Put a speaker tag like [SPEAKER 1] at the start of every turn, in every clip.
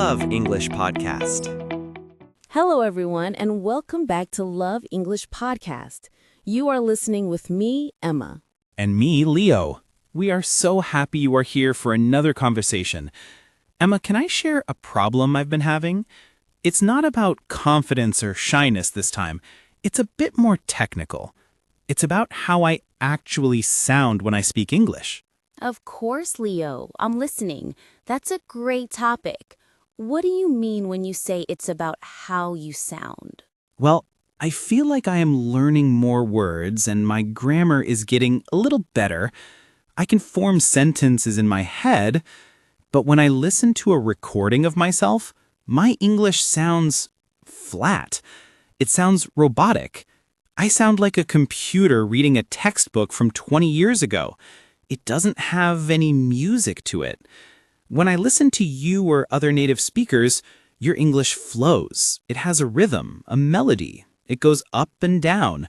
[SPEAKER 1] Love English podcast.
[SPEAKER 2] Hello, everyone, and welcome back to Love English Podcast. You are listening with me, Emma.
[SPEAKER 3] And me, Leo. We are so happy you are here for another conversation. Emma, can I share a problem I've been having? It's not about confidence or shyness this time. It's a bit more technical. It's about how I actually sound when I speak English.
[SPEAKER 2] Of course, Leo. I'm listening. That's a great topic. What do you mean when you say it's about how you sound?
[SPEAKER 3] Well, I feel like I am learning more words and my grammar is getting a little better. I can form sentences in my head, but when I listen to a recording of myself, my English sounds flat. It sounds robotic. I sound like a computer reading a textbook from 20 years ago. It doesn't have any music to it. When I listen to you or other native speakers, your English flows. It has a rhythm, a melody. It goes up and down.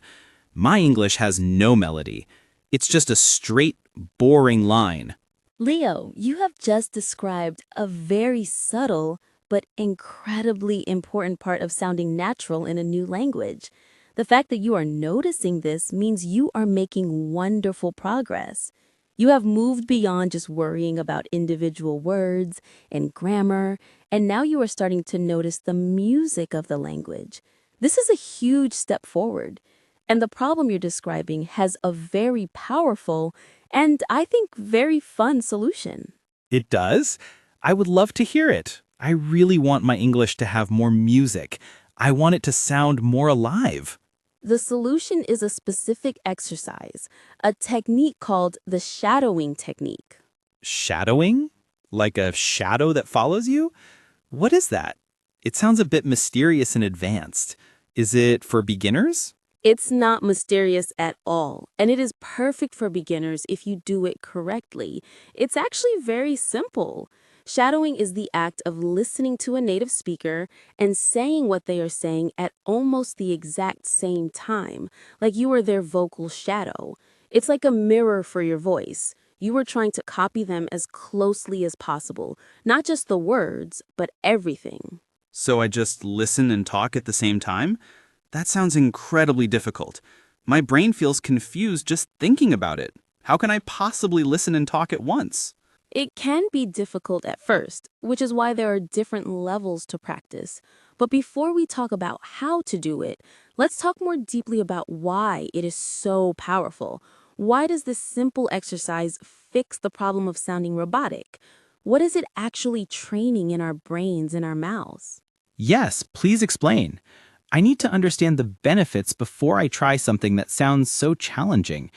[SPEAKER 3] My English has no melody. It's just a straight, boring line.
[SPEAKER 2] Leo, you have just described a very subtle but incredibly important part of sounding natural in a new language. The fact that you are noticing this means you are making wonderful progress. You have moved beyond just worrying about individual words and grammar, and now you are starting to notice the music of the language. This is a huge step forward, and the problem you're describing has a very powerful and, I think, very fun solution.
[SPEAKER 3] It does? I would love to hear it. I really want my English to have more music. I want it to sound more alive.
[SPEAKER 2] The solution is a specific exercise, a technique called the shadowing technique.
[SPEAKER 3] Shadowing? Like a shadow that follows you? What is that? It sounds a bit mysterious and advanced. Is it for beginners?
[SPEAKER 2] It's not mysterious at all, and it is perfect for beginners if you do it correctly. It's actually very simple. Shadowing is the act of listening to a native speaker and saying what they are saying at almost the exact same time, like you are their vocal shadow. It's like a mirror for your voice. You are trying to copy them as closely as possible, not just the words, but everything.
[SPEAKER 3] So I just listen and talk at the same time? That sounds incredibly difficult. My brain feels confused just thinking about it. How can I possibly listen and talk at once?
[SPEAKER 2] It can be difficult at first, which is why there are different levels to practice. But before we talk about how to do it, let's talk more deeply about why it is so powerful. Why does this simple exercise fix the problem of sounding robotic? What is it actually training in our brains and our mouths?
[SPEAKER 3] Yes, please explain. I need to understand the benefits before I try something that sounds so challenging.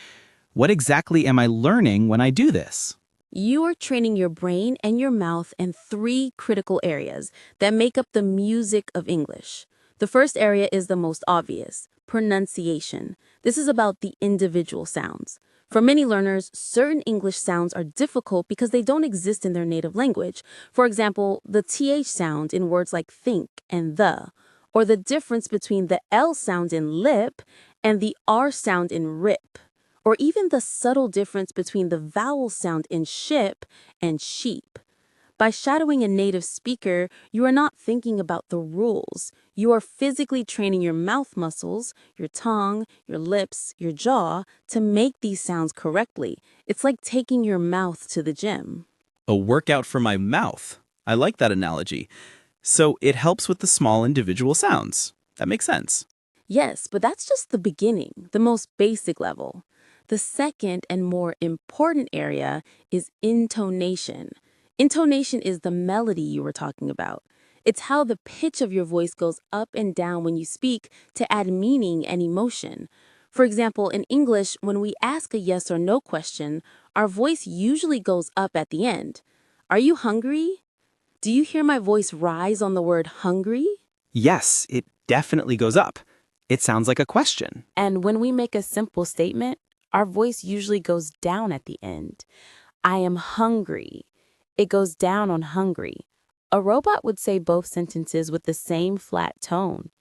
[SPEAKER 3] What exactly am I learning when I do this?
[SPEAKER 2] You are training your brain and your mouth in 3 critical areas that make up the music of English. The first area is the most obvious, pronunciation. This is about the individual sounds. For many learners, certain English sounds are difficult because they don't exist in their native language. For example, the TH sound in words like think and the, or the difference between the L sound in lip and the R sound in rip, or even the subtle difference between the vowel sound in ship and sheep. By shadowing a native speaker, you are not thinking about the rules. You are physically training your mouth muscles, your tongue, your lips, your jaw to make these sounds correctly. It's like taking your mouth to the gym.
[SPEAKER 3] A workout for my mouth. I like that analogy. So it helps with the small individual sounds. That makes sense.
[SPEAKER 2] Yes, but that's just the beginning, the most basic level. The second and more important area is intonation. Intonation is the melody you were talking about. It's how the pitch of your voice goes up and down when you speak to add meaning and emotion. For example, in English, when we ask a yes or no question, our voice usually goes up at the end. Are you hungry? Do you hear my voice rise on the word hungry?
[SPEAKER 3] Yes, it definitely goes up. It sounds like a question.
[SPEAKER 4] And when we make a simple statement, our voice usually goes down at the end. I am hungry. It goes down on hungry. A robot would say both sentences with the same flat tone.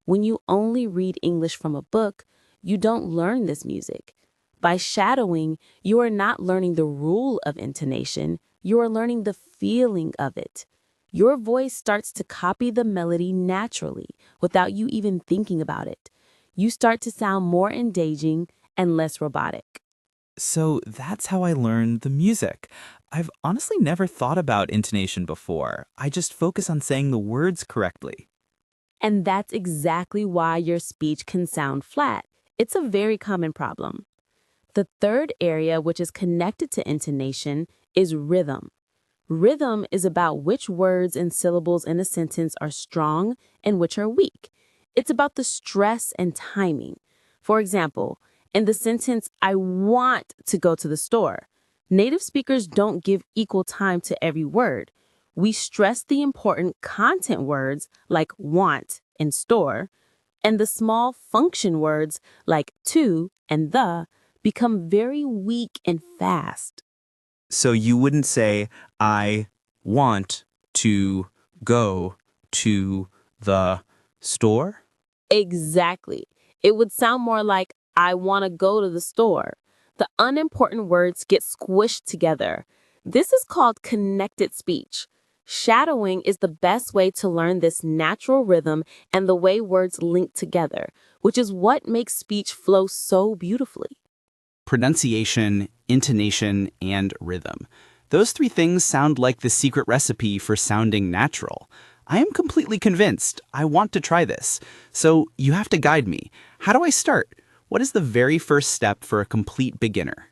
[SPEAKER 4] When you only read English from a book, you don't learn this music. By shadowing, you are not learning the rule of intonation, you are learning the feeling of it. Your voice starts to copy the melody naturally without you even thinking about it. You start to sound more engaging and less robotic.
[SPEAKER 5] So that's how I learned the music. I've honestly never thought about intonation before. I just focus on saying the words correctly.
[SPEAKER 4] And that's exactly why your speech can sound flat. It's a very common problem. The third area, which is connected to intonation, is rhythm. Rhythm is about which words and syllables in a sentence are strong and which are weak. It's about the stress and timing. For example, in the sentence, I want to go to the store, native speakers don't give equal time to every word. We stress the important content words like want and store, and the small function words like to and the become very weak and fast.
[SPEAKER 5] So you wouldn't say, I want to go to the store?
[SPEAKER 4] Exactly. It would sound more like, I want to go to the store. The unimportant words get squished together. This is called connected speech. Shadowing is the best way to learn this natural rhythm and the way words link together, which is what makes speech flow so beautifully.
[SPEAKER 3] Pronunciation, intonation, and rhythm. Those three things sound like the secret recipe for sounding natural. I am completely convinced. I want to try this. So you have to guide me. How do I start? What is the very first step for a complete beginner?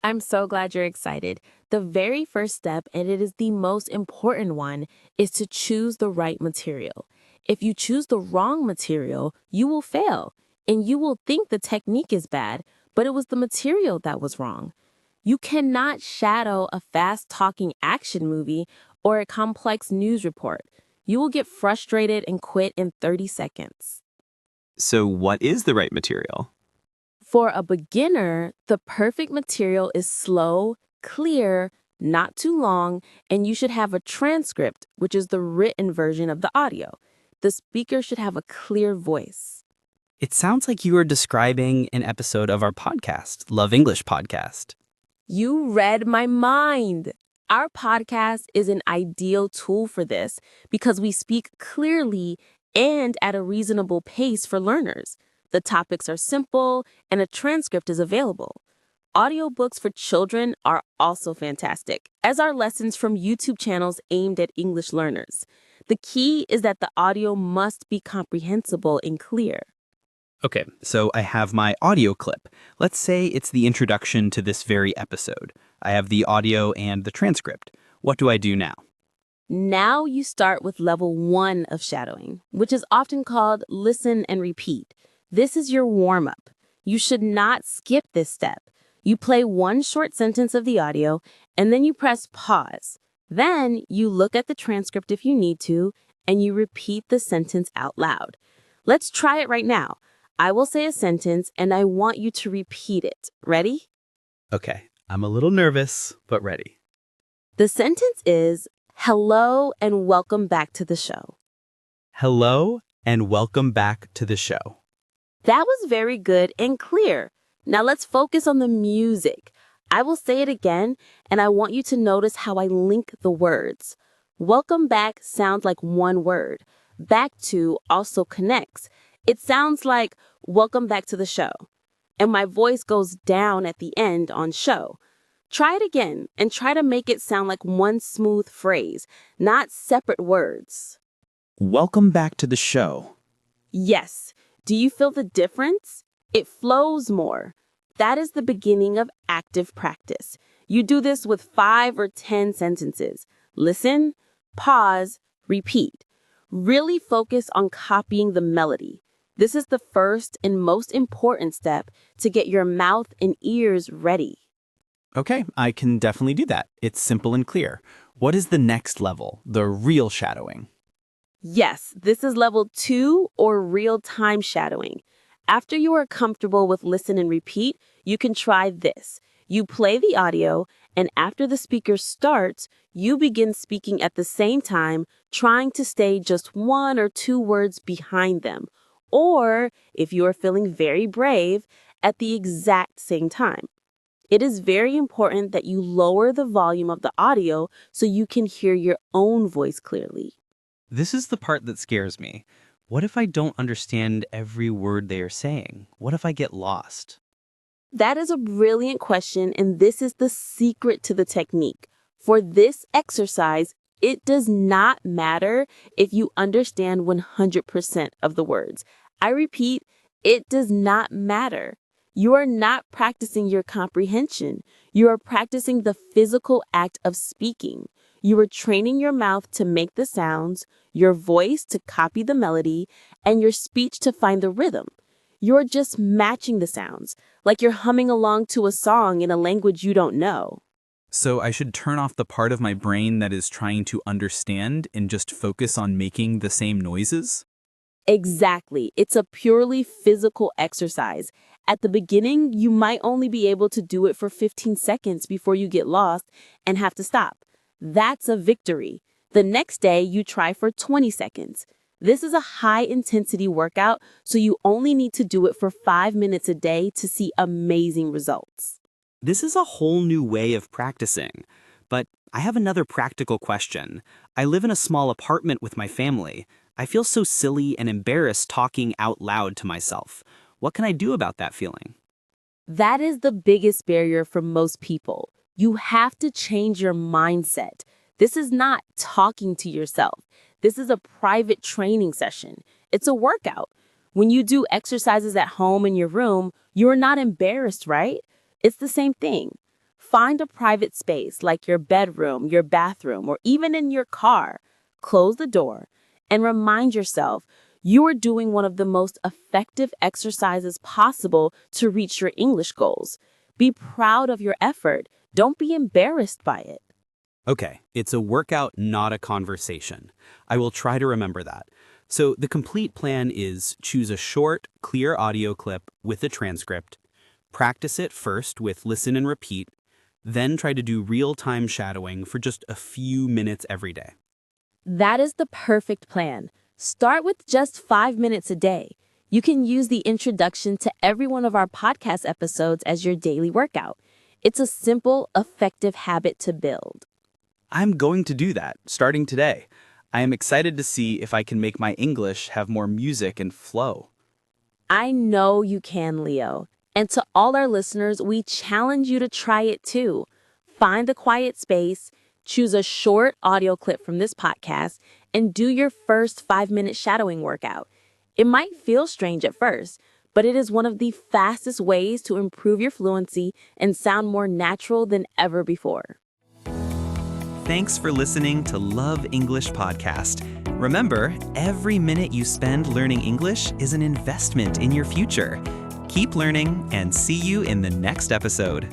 [SPEAKER 4] I'm so glad you're excited. The very first step, and it is the most important one, is to choose the right material. If you choose the wrong material, you will fail, and you will think the technique is bad, but it was the material that was wrong. You cannot shadow a fast-talking action movie or a complex news report. You will get frustrated and quit in 30 seconds.
[SPEAKER 5] So what is the right material?
[SPEAKER 4] For a beginner, the perfect material is slow, clear, not too long, and you should have a transcript, which is the written version of the audio. The speaker should have a clear voice.
[SPEAKER 3] It sounds like you are describing an episode of our podcast, Love English Podcast.
[SPEAKER 4] You read my mind. Our podcast is an ideal tool for this because we speak clearly and at a reasonable pace for learners. The topics are simple and a transcript is available. Audiobooks for children are also fantastic, as are lessons from YouTube channels aimed at English learners. The key is that the audio must be comprehensible and clear.
[SPEAKER 3] Okay, so I have my audio clip. Let's say it's the introduction to this very episode. I have the audio and the transcript. What do I do now?
[SPEAKER 4] Now you start with level 1 of shadowing, which is often called listen and repeat. This is your warm-up. You should not skip this step. You play one short sentence of the audio, and then you press pause. Then you look at the transcript if you need to, and you repeat the sentence out loud. Let's try it right now. I will say a sentence, and I want you to repeat it. Ready?
[SPEAKER 3] Okay, I'm a little nervous, but ready.
[SPEAKER 4] The sentence is, hello and welcome back to the show.
[SPEAKER 3] Hello and welcome back to the show.
[SPEAKER 4] That was very good and clear. Now let's focus on the music. I will say it again, and I want you to notice how I link the words. Welcome back sounds like one word. Back to also connects. It sounds like welcome back to the show. And my voice goes down at the end on show. Try it again and try to make it sound like one smooth phrase, not separate words.
[SPEAKER 3] Welcome back to the show.
[SPEAKER 4] Yes. Do you feel the difference? It flows more. That is the beginning of active practice. You do this with 5 or 10 sentences. Listen, pause, repeat. Really focus on copying the melody. This is the first and most important step to get your mouth and ears ready.
[SPEAKER 3] Okay, I can definitely do that. It's simple and clear. What is the next level, the real shadowing?
[SPEAKER 4] Yes, this is level 2 or real-time shadowing. After you are comfortable with listen and repeat, you can try this. You play the audio, and after the speaker starts, you begin speaking at the same time, trying to stay just 1 or 2 words behind them. Or, if you are feeling very brave, at the exact same time. It is very important that you lower the volume of the audio so you can hear your own voice clearly.
[SPEAKER 5] This is the part that scares me. What if I don't understand every word they are saying? What if I get lost?
[SPEAKER 4] That is a brilliant question, and this is the secret to the technique. For this exercise, it does not matter if you understand 100% of the words. I repeat, it does not matter. You are not practicing your comprehension. You are practicing the physical act of speaking. You are training your mouth to make the sounds, your voice to copy the melody, and your speech to find the rhythm. You're just matching the sounds, like you're humming along to a song in a language you don't know.
[SPEAKER 5] So I should turn off the part of my brain that is trying to understand and just focus on making the same noises?
[SPEAKER 4] Exactly. It's a purely physical exercise. At the beginning, you might only be able to do it for 15 seconds before you get lost and have to stop. That's a victory. The next day, you try for 20 seconds. This is a high-intensity workout, so you only need to do it for 5 minutes a day to see amazing results.
[SPEAKER 6] This is a whole new way of practicing. But I have another practical question. I live in a small apartment with my family. I feel so silly and embarrassed talking out loud to myself. What can I do about that feeling?
[SPEAKER 4] That is the biggest barrier for most people. You have to change your mindset. This is not talking to yourself. This is a private training session. It's a workout. When you do exercises at home in your room, you're not embarrassed, right? It's the same thing. Find a private space like your bedroom, your bathroom, or even in your car. Close the door and remind yourself you are doing one of the most effective exercises possible to reach your English goals. Be proud of your effort. Don't be embarrassed by it.
[SPEAKER 6] Okay, it's a workout, not a conversation. I will try to remember that. So the complete plan is choose a short, clear audio clip with a transcript, practice it first with listen and repeat, then try to do real-time shadowing for just a few minutes every day.
[SPEAKER 4] That is the perfect plan. Start with just 5 minutes a day. You can use the introduction to every one of our podcast episodes as your daily workout. It's a simple, effective habit to build.
[SPEAKER 6] I'm going to do that, starting today. I am excited to see if I can make my English have more music and flow.
[SPEAKER 4] I know you can, Leo. And to all our listeners, we challenge you to try it too. Find a quiet space, choose a short audio clip from this podcast, and do your first 5-minute shadowing workout. It might feel strange at first, but it is one of the fastest ways to improve your fluency and sound more natural than ever before.
[SPEAKER 1] Thanks for listening to Love English Podcast. Remember, every minute you spend learning English is an investment in your future. Keep learning and see you in the next episode.